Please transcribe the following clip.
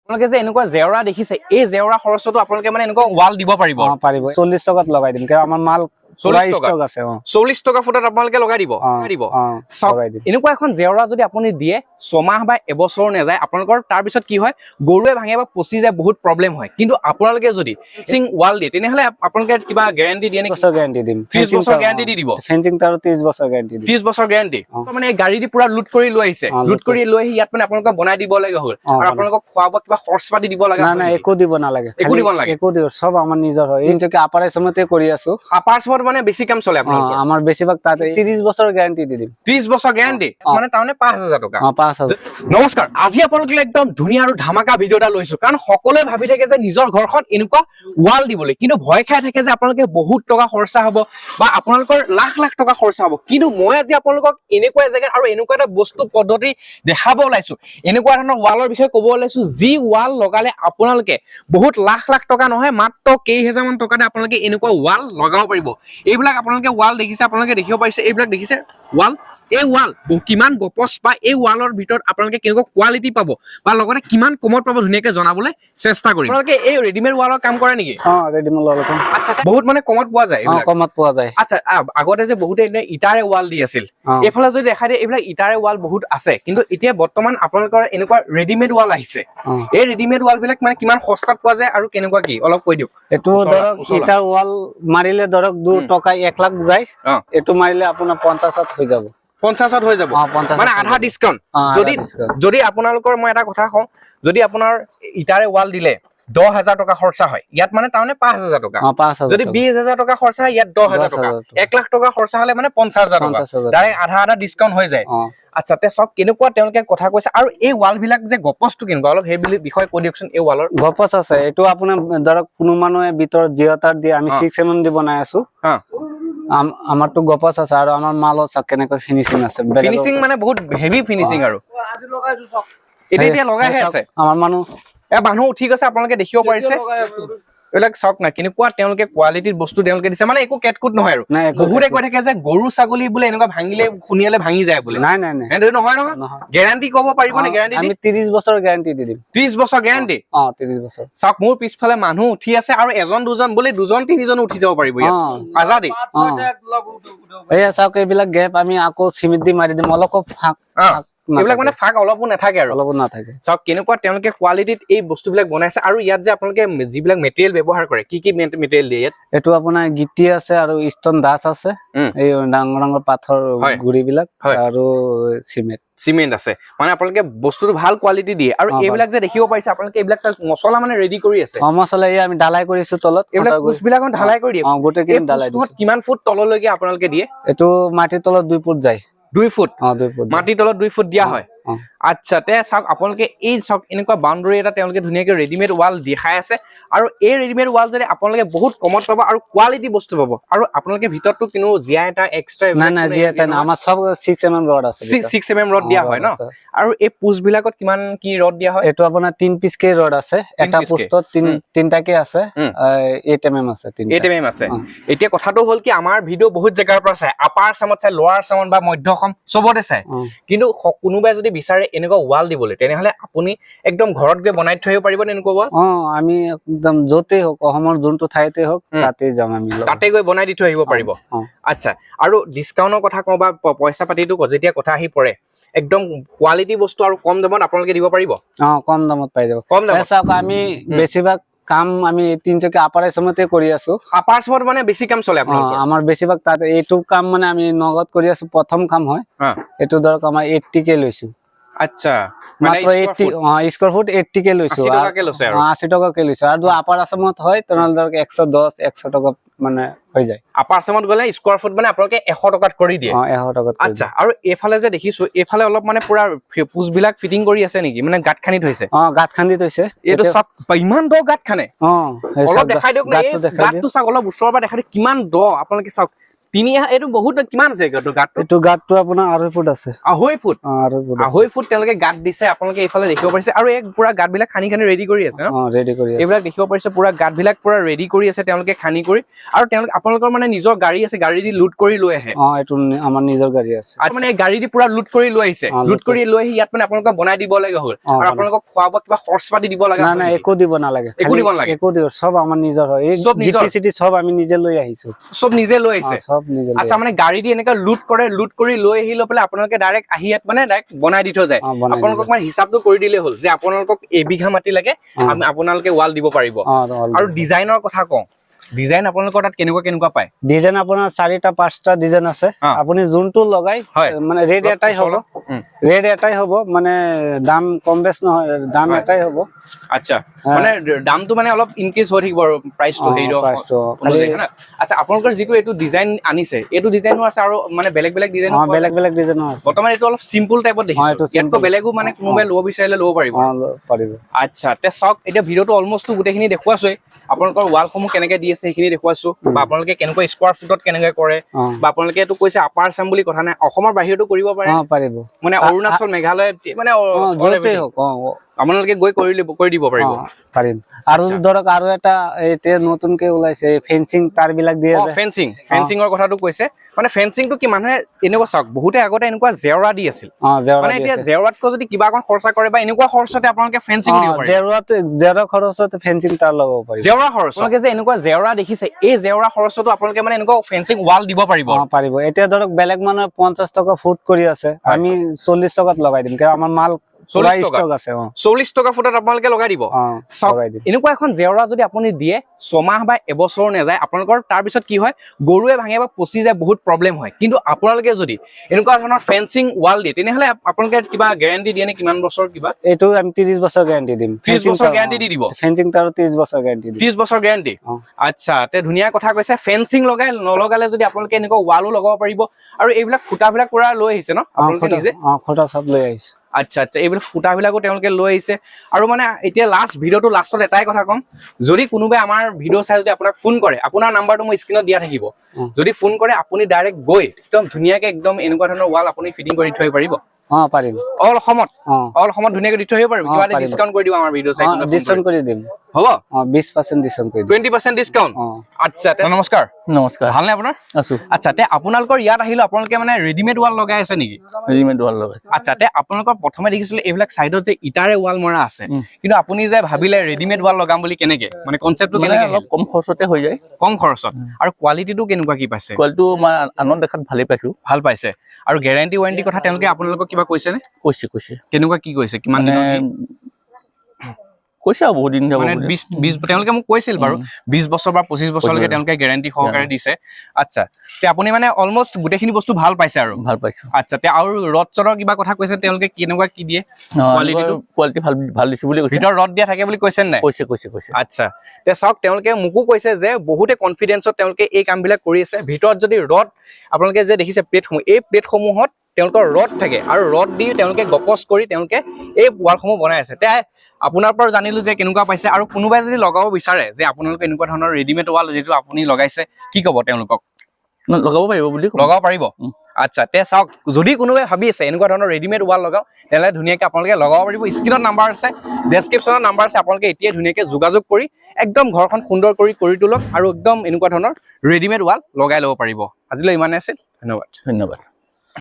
আপোনালোকে যে এনেকুৱা জেওৰা দেখিছে এই জেওৰা খৰচটো আপোনালোকে মানে এনেকুৱা ৱাল দিব পাৰিব পাৰিব 40 টকাত লগাই দিম কাৰণ আমাৰ মাল 40 টকা আছে 40 টকা ফুটত আপোনালোকে লগাই দিব এনেকুৱা এখন জেওৰা যদি আপুনি দিয়ে 6 মাহ বা এবছৰ নাযায় আপোনালোকৰ তাৰ পিছত কি হয় গৰুৱে ভাঙে বা পচি যায় বহুত প্ৰবলেম হয় কিন্তু আপোনালোকে যদি ফেন্সিং ৱাল দিয়ে তেনেহলে আপোনালোকে কিবা গ্যাৰান্টি দিয়ে নেকি 30 বছৰ গ্যাৰান্টি দিম 30 বছৰ গ্যাৰান্টি দি দিব ফেন্সিং তাৰ 30 বছৰ গ্যাৰান্টি দিম 30 বছৰ গ্যাৰান্টি মানে গাড়ী দি পুৰা লুট কৰি লৈ আহিছে লুট কৰি লৈ আহি ইয়াত মানে আপোনালোকে বনাই দিব লাগে হ'ল আৰু আপোনালোকক খোৱা কিবা খৰচ পাতি দিব লাগে না একো দিব নালাগে একো দিব সব আমাৰ নিজৰ হয় ইনকে আপাৰ আছামতে কৰি আছো আপাৰ আছামত মানে বেছি কাম চলে আপোনালোকৰ আমাৰ বেছিভাগ তাতে 30 বছৰ গ্যাৰান্টি দি দিম 30 বছৰ গ্যাৰান্টি মানে তাৰমানে 5000 টকা 5000 নমস্কাৰ আজি আপোনালোকে একদম ধুনীয়া আৰু ধামাকা ভিডিও এটা লৈছো কাৰণ সকলোৱে ভাবি থাকে যে নিজৰ ঘৰখন এনেকুৱা ৱাল দিবলৈ কিন্তু ভয় খাই থাকে যে আপোনালোকে বহুত টকা খৰচা হ'ব বা আপোনালোকৰ লাখ লাখ টকা খৰচা হ'ব কিন্তু মই আজি আপোনালোকক এনেকুৱা জেগা আৰু এনেকুৱা এটা বস্তু পদ্ধতি দেখাব ওলাইছো এনেকুৱা ধৰণৰ ৱালৰ বিষয়ে ক'ব ওলাইছো যি ৱাল লগালে আপোনালোকে বহুত লাখ লাখ টকা নহয় মাত্ৰ কেইহাজাৰ মান টকাতে আপোনালোকে এনেকুৱা ৱাল লগাব পাৰিব এইবিলাক আপোনালোকে ৱাল দেখিছে আপোনালোকে দেখিব পাৰিছে এইবিলাক দেখিছে ৱাল এই ৱাল কিমান গপচ বা এই ৱালৰ ভিতৰত আপোনালোকে কেনেকুৱা কোৱালিটি পাব বা লগতে কিমান কমত পাব ধুনীয়াকৈ জনাবলৈ চেষ্টা কৰিম আপোনালোকে এই ৰেডিমেড ৱালৰ কাম কৰে নেকি ৰেডিমেড ৱালৰ কাম আচ্ছা বহুত মানে কমত পোৱা যায় কমত পোৱা যায় আচ্ছা আগতে যে বহুতে ইটাৰে ৱাল দি আছিল এইফালে যদি দেখা দিয়ে এইবিলাক ইটাৰে ৱাল বহুত আছে কিন্তু এতিয়া বৰ্তমান আপোনালোকৰ এনেকুৱা ৰেডিমেড ৱাল আহিছে এই ৰেডিমেড ৱাল বিলাক মানে কিমান সস্তাত পোৱা যায় আৰু কেনেকুৱা কি অলপ কৈ দিওক এটো ধৰক ইটাৰ ৱাল মাৰিলে ধৰক 2 টকা 1 লাখ যায় এটো মাৰিলে আপোনাৰ 50ত হৈ যাব 50ত হৈ যাব মানে আধা ডিসকাউন্ট যদি আপোনালোকৰ মই এটা কথা কওঁ যদি আপোনাৰ ইটাৰে ৱাল দিলে 10000 টকা খৰচা হয় ইয়াত মানে তাৰমানে 5000 টকা যদি 20000 টকা খৰচা হয় ইয়াত 10000 টকা 1 লাখ টকা খৰচা হলে মানে 50000 টকা ডাইৰেক্ট আধা ডিসকাউন্ট হৈ যায় আচ্ছা তে সব কেনেকুৱা তেওঁলোকে কথা কৈছে আৰু এই ৱাল বিলাক যে গপচটো কেনেকুৱা অলপ সেই বিষয়ে কৈ দিয়কচোন এই ৱালৰ গপচ আছে এটো আপোনাৰ ধৰক কোনো মানুহে ভিতৰত জিঅটাৰ দি আমি 6 mm দি বনাই আছো আমাৰটো গপচ আছে আৰু আমাৰ মালত কেনেকৈ ফিনিশিং আছে ফিনিশিং মানে বহুত হেভি ফিনিশিং আৰু আজি লগাইছো সব এতিয়া লগাইহে আছে আমাৰ মানুহ ঠিক আছে আপোনালোকে দেখিব পাৰিছে এইবিলাক চাওক না কেনেকুৱা তেওঁলোকে কোৱালিটিৰ বস্তু তেওঁলোকে দিছে মানে একো কেটকুট নহয় আৰু বহুতে কৈ থাকে যে গৰু ছাগলী বোলে এনেকুৱা ভাঙিলে খুনিয়ালে ভাঙি যায় বোলে নাই সেইটো নহয় গ্যাৰান্টি ক'ব পাৰিব নে গ্যাৰান্টি আমি 30 বছৰ গ্যাৰান্টি দি দিম 30 বছৰ গ্যাৰান্টি 30 বছৰ চাওক মোৰ পিছফালে মানুহ উঠি আছে আৰু এজন দুজন বোলে দুজন তিনিজন উঠি যাব পাৰিব ইয়াত আজাদি এয়া চাওক এইবিলাক গেপ আমি আকৌ সিমেন্ট দি মাৰি দিম অলপ ফাক এইবিলাক মানে ফাক অলপো নাথাকে আৰু অলপো নাথাকে চাওক কেনেকুৱা তেওঁলোকে কোৱালিটিত এই বস্তুবিলাক বনাইছে আৰু ইয়াত যে আপোনালোকে যিবিলাক মেটেৰিয়েল ব্যৱহাৰ কৰে কি কি মেটেৰিয়েল দিয়ে ইয়াত এটো আপোনাৰ গিটি আছে আৰু ষ্টন দাস আছে এই ডাঙৰ ডাঙৰ পাথৰ গুৰিবিলাক আৰু সিমেন্ট আছে মানে আপোনালোকে বস্তুটো ভাল কোৱালিটি দিয়ে আৰু এইবিলাক যে দেখিব পাইছে আপোনালোকে এইবিলাক মছলা মানে ৰেডি কৰি আছে মছলা এই আমি ঢালাই কৰিছো তলত এইবিলাক কুচবিলাকত ঢালাই কৰি দিয়ে গোটেইখিনি ঢালাই দিছো কিমান ফুট তললৈকে আপোনালোকে দিয়ে এটো মাটিৰ তলত 2 ফুট যায় 2 ফুট মাটিৰ তলত 2 ফুট দিয়া হয় আচ্ছা তে চাওক আপোনালোকে এই চাওক এনেকুৱা বাউণ্ডাৰী এটা তেওঁলোকে ধুনীয়াকৈ ৰেডিমেড ৱাল দেখাই আছে আৰু এই ৰেডিমেড ৱাল যদি আপোনালোকে বহুত কমত পাব আৰু কোৱালিটি বস্তু পাব আৰু আপোনালোকে ভিতৰতো কিনো জিয়া এটা এক্সট্ৰা না জিয়া এটা আমাৰ সব 6 mm ৰড আছে 6 mm ৰড দিয়া হয় ন আৰু এই পুছ বিলাকত কিমান কি ৰড দিয়া হয় এটো আপোনাৰ 3 পিস কে ৰড আছে এটা পুষ্টত তিনটাকে আছে 8 mm আছে 8 mm আছে এতিয়া কথাটো হ'ল কি আমাৰ ভিডিও বহুত জায়গাৰ পৰা চাই আপাৰ আছামত চাই লোৱাৰ আছামত বা মধ্য অসম সবতে চাই কিন্তু কোনোবাই যদি বিচাৰে এনেকুৱা ৱাল দিবলৈ তেনেহলে আপুনি একদম ঘৰত গৈ বনাই থৈ পাৰিব নে এনেকুৱা ৱাল আমি একদম যতে হোক অসমৰ যোনটো ঠাইতে হোক তাতে যাম আমি তাতে গৈ বনাই দি থৈ আহিব পাৰিব আচ্ছা আৰু ডিসকাউন্টৰ কথা কওঁ বা পইচা পাতিটো যেতিয়া কথা আহি পৰে একদম কোৱালিটি বস্তু আৰু কম দামত আপোনালোকে দিব পাৰিব কম দামত পাই যাব কম দামত আমি বেছিভাগ কাম আমি তিনচকে আপাৰ আছামতে কৰি আছো আপাৰ আছামত মানে বেছি কাম চলে আপোনালোকৰ আমাৰ বেছিভাগ তাতে এইটো কাম মানে আমি নগদ কৰি আছো প্ৰথম কাম হয় এটো ধৰক আমাৰ 80 কে লৈছো আচ্ছা মাত্ৰ 80 স্কয়াৰ ফুট 80 কে লৈছো 80 টকা কে লৈছে আৰু 80 টকা কে লৈছো আৰু আপাৰ আছামত হয় তেনেহলে ধৰক 110 100 টকা মানে হৈ যায় আপাৰ আছামত গলে স্কয়াৰ ফুট মানে আপোনালোকে 100 টকাত কৰি দিয়ে 100 টকাত আচ্ছা আৰু এফালে যে দেখিছো এফালে অলপ মানে পুৰা পুছ বিলাক ফিটিং কৰি আছে নেকি মানে গাঁত খানি থৈছে গাঁত খানি থৈছে এটো সব ইমান দ গাঁত খানে অলপ দেখাই দিওক না এই গাঁতটো চাক অলপ ওচৰৰ পৰা দেখাই কিমান দ আপোনালোকে চাওক এইটো বহুত কিমান আছে গাঁতটো? এইটো গাঁতটো আপোনাৰ 2.5 ফুট আছে। 2.5 ফুট? 2.5 ফুট তেওঁলোকে গাঁত দিছে, আপোনালোকে এইফালে দেখিব পাৰিছে। আৰু এক পুৰা গাঁত বিলাক খানি ৰেডি কৰি আছে ন? ৰেডি কৰি আছে। এইবিলাক দেখিব পাৰিছে পুৰা গাঁত বিলাক পুৰা ৰেডি কৰি আছে তেওঁলোকে খানি কৰি। আৰু তেওঁলোকে আপোনালোকৰ মানে নিজৰ গাড়ী আছে, গাড়ী দি লোড কৰি লৈ আহে? এইটো আমাৰ নিজৰ গাড়ী আছে। মানে গাড়ী দি পুৰা লোড কৰি লৈ আহিছে, লোড কৰি লৈ আহি ইয়াত মানে আপোনালোকক বনাই দিব লাগে হ'ল। আৰু আপোনালোকক খোৱা বোৱা কিবা খৰচ পাতি দিব লাগে? নাই, একো দিব নালাগে। একো দিব নালাগে? একো দিব, সব আমাৰ নিজৰ হয়। এই গিটি সব আমি নিজে লৈ আহিছো। সব নিজে লৈ আহিছে? সব নিজে। আচ্ছা, মানে গাড়ী দি এনেকা লোড কৰে, লোড কৰি লৈ আহি লৈ পেলাই আপোনালোকে ডাইৰেক্ট আহি ইয়াত মানে ডাইৰেক্ট বনাই দি থৈ যায়। আপোনালোকক মানে হিচাপটো কৰি দিলে হ'ল যে আপোনালোকক এবিঘা মাটি লাগে, আপোনালোকে ৱাল দিব পাৰিব। আৰু ডিজাইনৰ কথা কওঁ, ডিজাইন আপোনালোকৰ তাত কেনেকুৱা পায়? ডিজাইন আপোনাৰ 4টা-5টা ডিজাইন আছে। আপুনি যোনটো লগাই মানে ৰেড এটাই হ'ব, মানে দাম কম বেছ নহয়, দাম এটাই হ'ব। আচ্ছা, মানে দামটো মানে অলপ ইনক্ৰিজ হৈ থাকিব আৰু প্ৰাইচটো হেৰি। আচ্ছা, আপোনালোকৰ যিটো এইটো ডিজাইন আনিছে, এইটো ডিজাইনো আছে আৰু মানে বেলেগ ডিজাইন? বেলেগ ডিজাইনো আছে। বৰ্তমান এইটো অলপ চিম্পল টাইপত দেখিছো, ইয়াতকৈ বেলেগো মানে কোনোবাই ল'ব বিচাৰিলে ল'ব পাৰিব? আচ্ছা, তে চাওক, এতিয়া ভিডিঅ'টো অলমষ্ট গোটেইখিনি দেখুৱাইছোৱে। আপোনালোকৰ ৱালসমূহ কেনেকে দি আছে সেইখিনি দেখুৱাইছো, বা আপোনালোকে কেনেকুৱা স্কোৱাৰ ফুটত কেনেকে কৰে, বা আপোনালোকে এইটো কৈছে আপাৰ আছাম বুলি কথা নাই, অসমৰ বাহিৰতো কৰিব পাৰে? মানে অৰুণাচল, মেঘালয়, মানে আপোনালোকে গৈ কৰি দিব পাৰিব? আৰু ধৰক আৰু এটা এতিয়া নতুনকে ওলাইছে ফেন্সিং তাৰ বিলাক দিয়ে আছে। ফেন্সিংৰ কথাটো কৈছে, মানে ফেন্সিংটো কি মানুহে এনেকুৱা চাওক, বহুতে আগতে এনেকুৱা জেওৰা দি আছিল, মানে এতিয়া জেওৰাতকৈ যদি কিবা অকণ খৰচা কৰে বা এনেকুৱা খৰচতে আপোনালোকে ফেন্সিং দিব পাৰে? জেওৰা খৰচতে ফেন্সিং তাৰ লগাব পাৰি। জেওৰা খৰচ আপোনালোকে যে এনেকুৱা জেওৰা দেখিছে, এই জেওৰা খৰচতো আপোনালোকে মানে এনেকুৱা ফেন্সিং ৱাল দিব পাৰিব? পাৰিব। এতিয়া ধৰক বেলেগ মানুহে 50 টকা ফুট কৰি আছে, আমি 40 টকাত লগাই দিম, কাৰণ আমাৰ মাল 40 টকা ফুটত আপোনালোকে লগাই দিব? এনেকুৱা এখন জেওৰা যদি আপুনি দিয়ে 6 মাহ বা এবছৰ নাযায়, আপোনালোকৰ তাৰ পিছত কি হয়, গৰুৱে ভাঙে বা পচি যায়, বহুত প্ৰব্লেম হয়। কিন্তু আপোনালোকে যদি এনেকুৱা ধৰণৰ ফেন্সিং ৱাল দিয়ে, তেনেহলে আপোনালোকে কিবা গ্যাৰান্টি দিয়ে নে কিমান বছৰ? কিবা এইটো আমি 30 বছৰ গ্যাৰান্টি দিম। 30 বছৰ গ্যাৰান্টি দি দিব? ফেন্সিং তাৰো 30 বছৰ গ্যাৰান্টি দিম। 30 বছৰ গ্যাৰান্টি? আচ্ছা, তে ধুনীয়া কথা কৈছে। ফেন্সিং নলগালে যদি আপোনালোকে এনেকুৱা ৱালো লগাব পাৰিব। আৰু এইবিলাক খুঁটাবিলাক পুৰা লৈ আহিছে ন আপোনালোকে নিজে? খুঁটা সব লৈ আহিছে। আচ্ছা, এইবিলাক খুঁটাবিলাকো তেওঁলোকে লৈ আহিছে। আৰু মানে এতিয়া ভিডিঅ'টো লাষ্টত এটাই কথা ক'ম, যদি কোনোবাই আমাৰ ভিডিঅ' চাই যদি আপোনাক ফোন কৰে, আপোনাৰ নাম্বাৰটো মই স্ক্ৰীনত দিয়া থাকিব, যদি ফোন কৰে আপুনি ডাইৰেক্ট গৈ একদম ধুনীয়াকে একদম এনেকুৱা ধৰণৰ ৱাল আপুনি ফিটিং কৰি থৈ পাৰিব? পাৰিম। অল অসমত ধুনীয়াকে দি থৈ আহিব পাৰিব? কিবা এটা ডিসকাউন্ট কৰি দিব আমাৰ ভিডিঅ' চাই? ডিসকাউন্ট কৰি দিম। হ'ব? 20% ডিসকাউন্ট কৰি দিম। 20% ডিসকাউন্ট? আচ্ছা, নমস্কাৰ। ভালনে আপোনাৰ? আছো। আচ্ছা, তে আপোনালোকৰ ইয়াত আহিলো, আপোনালোকে মানে ৰেডিমেড ৱাল লগাই আছে নেকি? ৰেডিমেড ৱাল লগাইছে। আচ্ছা, তে আপোনালোকৰ প্ৰথমে দেখিছিলো এইবিলাক সাইডত যে ইটাৰে ৱাল মৰা আছে, কিন্তু আপুনি যে ভাবিলে ৰেডিমেড ৱাল লগাম বুলি, কেনেকে মানে কনসেপ্টটো কেনেকে? অলপ কম খৰচতে হৈ যায়। কম খৰচত? আৰু কোৱালিটিটো কেনেকুৱা কি পাইছে? কোৱালিটিটো মই আনত দেখাত ভালে পাইছো। ভাল পাইছে? আৰু গ্যাৰান্টি ওৱাৰেন্টি কথা তেওঁলোকে আপোনালোকক কিবা কৈছে নে? কৈছে। কেনেকুৱা কি কৈছে? কিমান দিনৰ? কৈছে আৰু বহুত দিন মানে 20 তেওঁলোকে মোক কৈছিল বাৰু 20 বছৰ বা 25 বছৰলৈকে তেওঁলোকে গ্যাৰান্টি সহকাৰে দিছে। আচ্ছা, তে আপুনি মানে অলমোষ্ট গোটেইখিনি বস্তু ভাল পাইছে আৰু? ভাল পাইছো। আচ্ছা, তে আৰু ৰড চডৰ কিবা কথা কৈছে তেওঁলোকে, কেনেকুৱা কি দিয়ে? কোৱালিটি ভাল দিছে বুলি কৈছে। ভিতৰ ৰড দিয়া থাকে বুলি কৈছে নাই? কৈছে। আচ্ছা, তে চাওক, তেওঁলোকে মোকো কৈছে যে বহুতে কনফিডেন্সত তেওঁলোকে এই কামবিলাক কৰি আছে। ভিতৰত যদি ৰড আপোনালোকে যে দেখিছে প্লেটসমূহ, এই প্লেটসমূহত তেওঁলোকৰ ৰড থাকে, আৰু ৰড দি তেওঁলোকে গপচ কৰি তেওঁলোকে এই ৱালসমূহ বনাই আছে। তে আপোনাৰ পৰা জানিলো যে কেনেকুৱা পাইছে। আৰু কোনোবাই যদি লগাব বিচাৰে যে আপোনালোকে এনেকুৱা ধৰণৰ ৰেডিমেড ৱাল যিটো আপুনি লগাইছে, কি ক'ব তেওঁলোকক? লগাব পাৰিব বুলি লগাব পাৰিব? আচ্ছা, তে চাওক, যদি কোনোবাই ভাবি আছে এনেকুৱা ধৰণৰ ৰেডিমেড ৱাল লগাও, তেনেহ'লে ধুনীয়াকে আপোনালোকে লগাব পাৰিব। স্ক্ৰীনত নাম্বাৰ আছে, ডেছক্ৰিপশ্যনত নাম্বাৰ আছে, আপোনালোকে এতিয়াই ধুনীয়াকে যোগাযোগ কৰি একদম ঘৰখন সুন্দৰ কৰি তোলক, আৰু একদম এনেকুৱা ধৰণৰ ৰেডিমেড ৱাল লগাই ল'ব পাৰিব। আজিলৈ ইমানে আছিল, ধন্যবাদ।